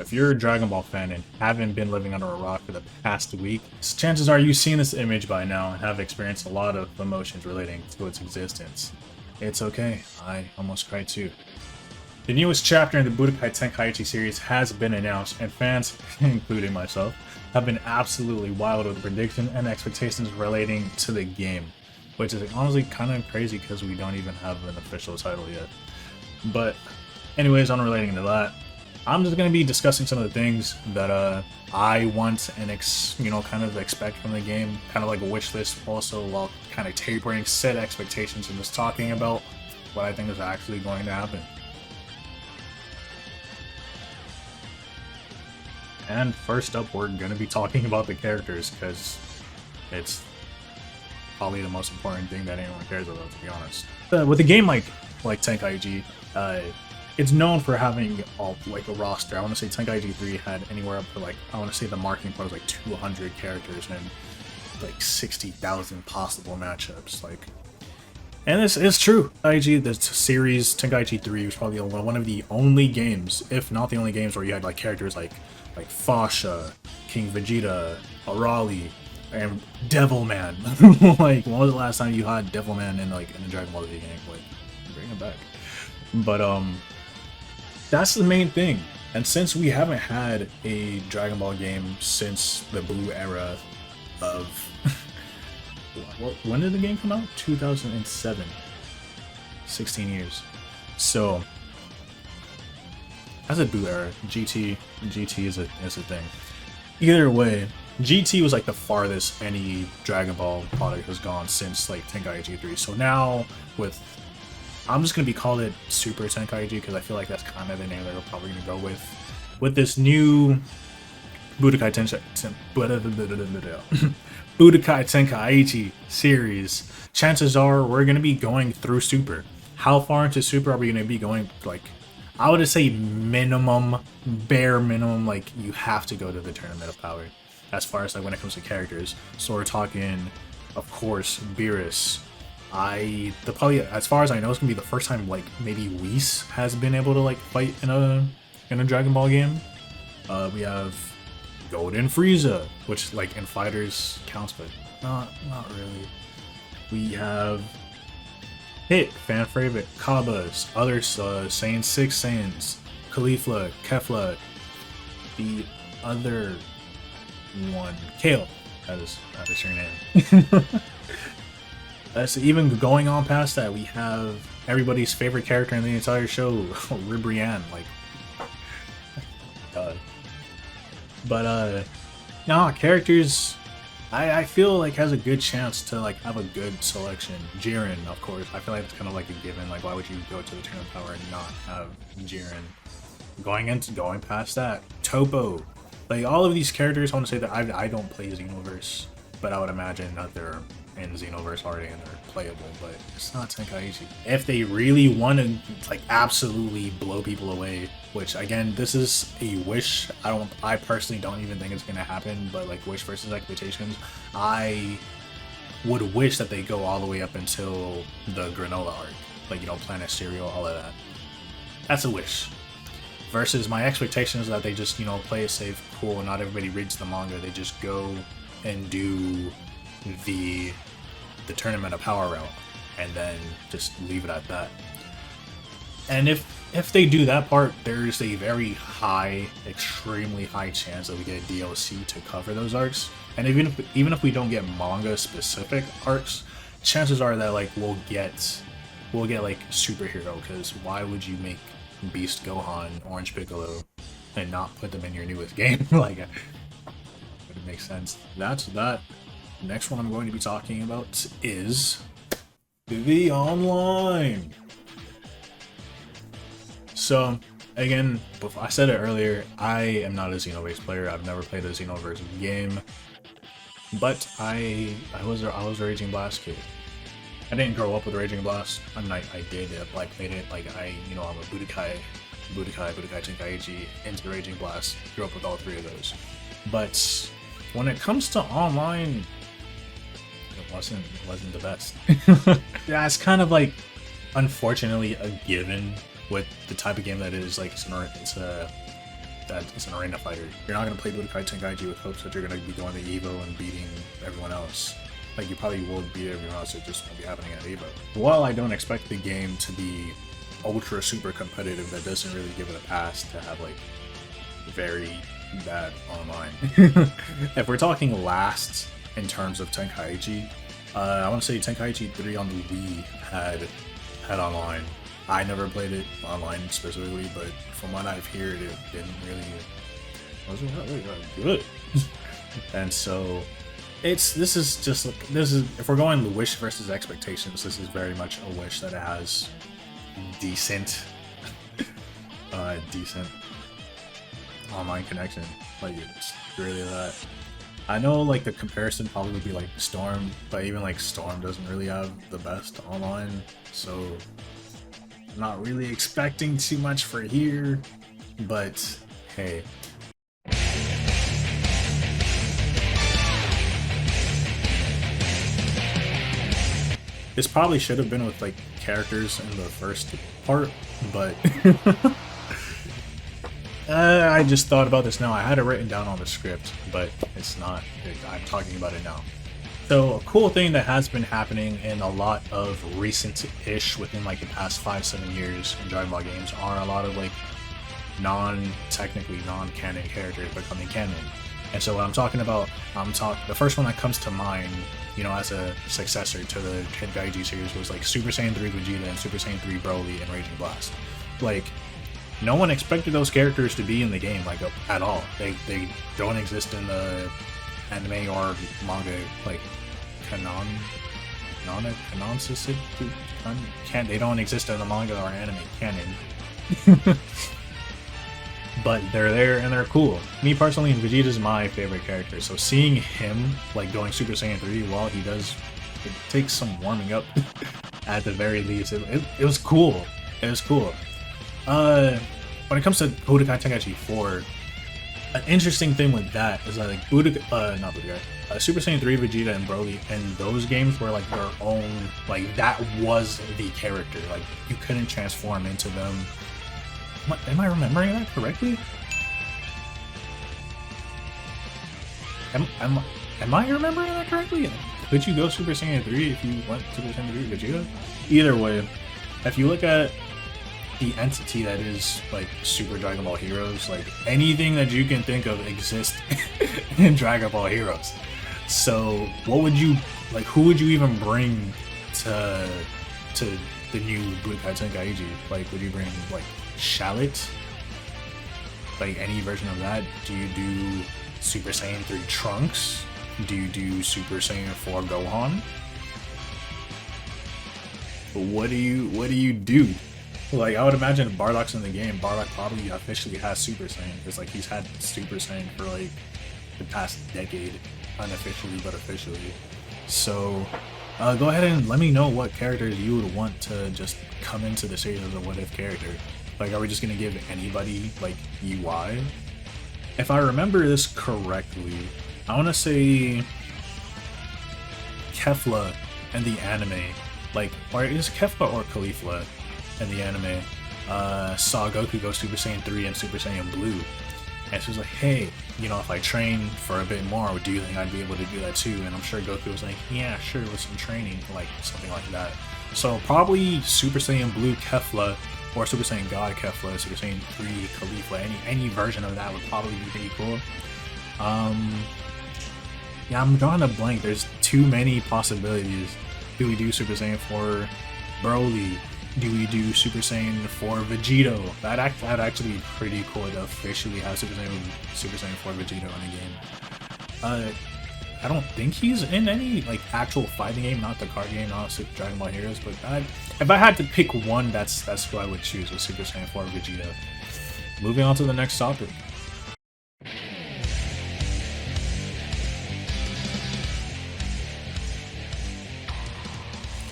If you're a Dragon Ball fan and haven't been living under a rock for the past week, chances are you've seen this image by now and have experienced a lot of emotions relating to its existence. It's okay, I almost cried too. The newest chapter in the Budokai Tenkaichi series has been announced, and fans, including myself, have been absolutely wild with the prediction and expectations relating to the game, which is honestly kind of crazy because we don't even have an official title yet. But anyways, unrelating to that, I'm just going to be discussing some of the things that I want and kind of expect from the game, kind of like a wish list, also while kind of tapering set expectations and just talking about what I think is actually going to happen. And first up, we're going to be talking about the characters, because it's probably the most important thing that anyone cares about, to be honest. With a game like Tenkaichi, it's known for having a roster. I want to say Tenkaichi 3 had anywhere up to I want to say the marketing part was 200 characters and 60,000 possible matchups. And this is true. Tenkaichi, the series Tenkaichi 3 was probably one of the only games, if not the only games, where you had characters like Fasha, King Vegeta, Arali, and Devilman. When was the last time you had Devilman in a Dragon Ball Z game? Bring it back. But that's the main thing. And since we haven't had a Dragon Ball game since the Blue era of when did the game come out? 2007. 16 years. So as a Blue era, GT is a thing. Either way, GT was the farthest any Dragon Ball product has gone since Tenkaichi 3. So now I'm just gonna be calling it Super Tenkaichi because I feel like that's kind of the name that we're probably gonna go with this new Budokai Tenkaichi series. Chances are we're gonna be going through Super. How far into Super are we gonna be going? I would say bare minimum, you have to go to the Tournament of Power as far as when it comes to characters. So we're talking, of course, Beerus. Probably, as far as I know, it's gonna be the first time maybe Whis has been able to fight in a Dragon Ball game. We have Golden Frieza, which in fighters counts, but not really. We have fan favorite Kabas, others Saiyan 6 Saiyans, Caulifla, Kefla, the other one, Kale. That is your name. So even going on past that, we have everybody's favorite character in the entire show, Ribrianne. Characters I feel has a good chance to have a good selection. Jiren, of course. I feel it's kind of a given. Why would you go to the Tournament of Power and not have Jiren? Going past that, Topo. All of these characters, I want to say that I don't play Xenoverse, but I would imagine that they're in Xenoverse already and they're playable, but it's not Tenkaichi. If they really want to absolutely blow people away, which again, this is a wish. I personally don't even think it's gonna happen, but wish versus expectations, I would wish that they go all the way up until the granola arc, Planet Cereal, all of that. That's a wish. Versus my expectations that they just play it safe, cool, not everybody reads the manga, they just go and do the Tournament of Power route and then just leave it at that. And if they do that part, there's a very high, extremely high chance that we get a DLC to cover those arcs. And even if we don't get manga specific arcs, chances are that we'll get superhero, because why would you make Beast Gohan, Orange Piccolo, and not put them in your newest game? It makes sense. That's that. Next one I'm going to be talking about is the online. So again, I said it earlier, I am not a Xenoverse player. I've never played a Xenoverse game, but I was a Raging Blast kid. I didn't grow up with Raging Blast. I did. I played it. I'm a Budokai Tenkaichi into Raging Blast. Grew up with all three of those. But when it comes to online, it wasn't the best. Yeah, it's kind of unfortunately a given with the type of game that it is. It's that is an arena fighter. You're not gonna play Budokai Tenkaichi with hopes that you're gonna be going to Evo and beating everyone else. Like, you probably will beat everyone else, it just won't be happening at Evo. While I don't expect the game to be ultra super competitive, that doesn't really give it a pass to have like very bad online. If we're talking last in terms of Tenkaichi, I want to say Tenkaichi 3 on the Wii had online. I never played it online specifically, but from what I've heard, it wasn't really good. And so this is if we're going wish versus expectations, this is very much a wish that it has decent online connection. Like, it's really that. I know like the comparison probably would be like Storm, but even like Storm doesn't really have the best online, so I'm not really expecting too much for here, but hey. This probably should have been with like characters in the first part, but I just thought about this now. I had it written down on the script, but it's not. I'm talking about it now. So a cool thing that has been happening in a lot of recent-ish, within like the past 5-7 years in Dragon Ball games, are a lot of like technically non-canon characters becoming canon. And so what I'm talking about, the first one that comes to mind, you know, as a successor to the Tenkaichi series was like Super Saiyan 3 Vegeta and Super Saiyan 3 Broly and Raging Blast. Like, no one expected those characters to be in the game, like, at all. They don't exist in the anime or manga, like, they don't exist in the manga or anime canon. But they're there and they're cool. Me personally, Vegeta's my favorite character, so seeing him like going Super Saiyan 3 while he does, it takes some warming up at the very least. It was cool. It was cool. When it comes to Budokai Tenkaichi 4, an interesting thing with that is that like Super Saiyan 3 Vegeta and Broly and those games were like their own, like that was the character. Like you couldn't transform into them. Am I remembering that correctly? Am I remembering that correctly? Could you go Super Saiyan 3 if you went Super Saiyan 3 Vegeta? Either way, if you look at the entity that is like Super Dragon Ball Heroes, like anything that you can think of exists in Dragon Ball Heroes. So what would you like? Who would you even bring to the new Budokai Tenkaichi? Like, would you bring like Shallot? Like any version of that? Do you do Super Saiyan 3 Trunks? Do you do Super Saiyan 4 Gohan? What do you do? Like, I would imagine if Bardock's in the game, Bardock probably officially has Super Saiyan, because like he's had Super Saiyan for like the past decade, unofficially but officially. So go ahead and let me know what characters you would want to just come into the series as a what if character. Like, are we just gonna give anybody like UI? If I remember this correctly, I want to say Kefla in the anime, like, or is Kefla or Caulifla in the anime, saw Goku go Super Saiyan 3 and Super Saiyan Blue. And she was like, hey, you know, if I train for a bit more, do you think I'd be able to do that too? And I'm sure Goku was like, yeah, sure, with some training, like something like that. So probably Super Saiyan Blue Kefla, or Super Saiyan God Kefla, Super Saiyan 3 Caulifla, any version of that would probably be pretty cool. Yeah, I'm drawing a blank. There's too many possibilities. Do we do Super Saiyan 4 Broly? Do we do Super Saiyan 4 Vegito? That'd actually be pretty cool to officially have Super Saiyan 4 Vegito in a game. I don't think he's in any like actual fighting game, not the card game, not Super Dragon Ball Heroes, but if I had to pick one, that's who I would choose, with Super Saiyan 4 Vegito. Moving on to the next topic.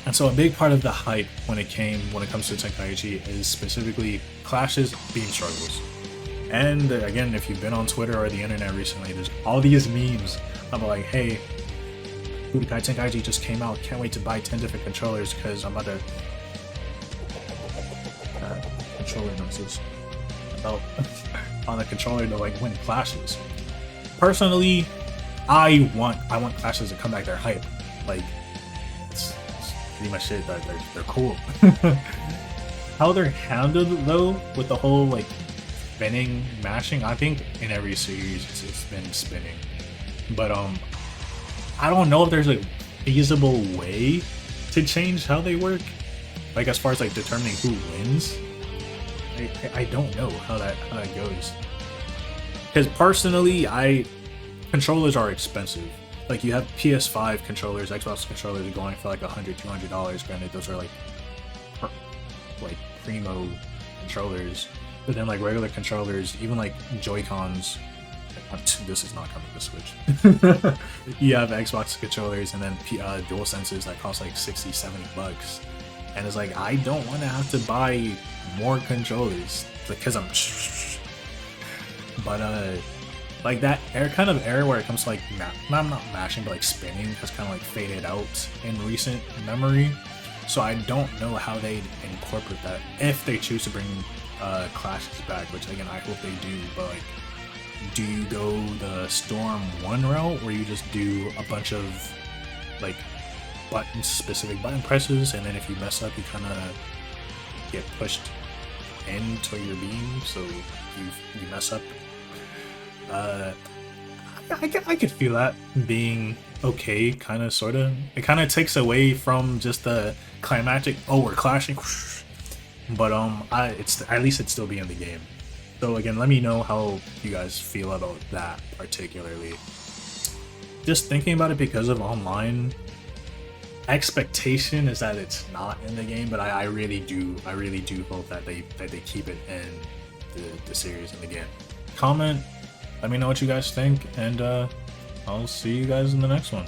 And so a big part of the hype when it comes to Tenkaichi is specifically clashes, beam struggles. And again, if you've been on Twitter or the internet recently, there's all these memes about like, hey, Budokai Tenkaichi just came out, can't wait to buy 10 different controllers because I'm about to controller noises. about on the controller to like win clashes. Personally, I want clashes to come back their hype. Like it's pretty much it. They're cool. How they're handled though with the whole like spinning, mashing, I think in every series it's been spinning. But I don't know if there's a feasible way to change how they work. Like as far as like determining who wins. I don't know how that goes. Because personally, controllers are expensive. Like you have PS5 controllers, Xbox controllers going for like $100-$200. Granted, those are like primo controllers. But then like regular controllers, even like Joy-Cons, this is not coming to Switch. You have Xbox controllers and then DualSenses that cost like $60-$70. And it's like, I don't want to have to buy more controllers because I'm but like that kind of era where it comes to like not mashing but like spinning has kind of like faded out in recent memory. So I don't know how they'd incorporate that if they choose to bring clashes back, which again I hope they do. But like, do you go the Storm 1 route where you just do a bunch of like specific button presses, and then if you mess up you kind of get pushed into your beam, so you mess up? I could feel that being okay, kind of, sort of. It kind of takes away from just the climactic, oh, we're clashing, but it's at least it'd still be in the game. So again, let me know how you guys feel about that particularly. Just thinking about it because of online, expectation is that it's not in the game, but I really do hope that they keep it in the series in the game. Comment, let me know what you guys think, and I'll see you guys in the next one.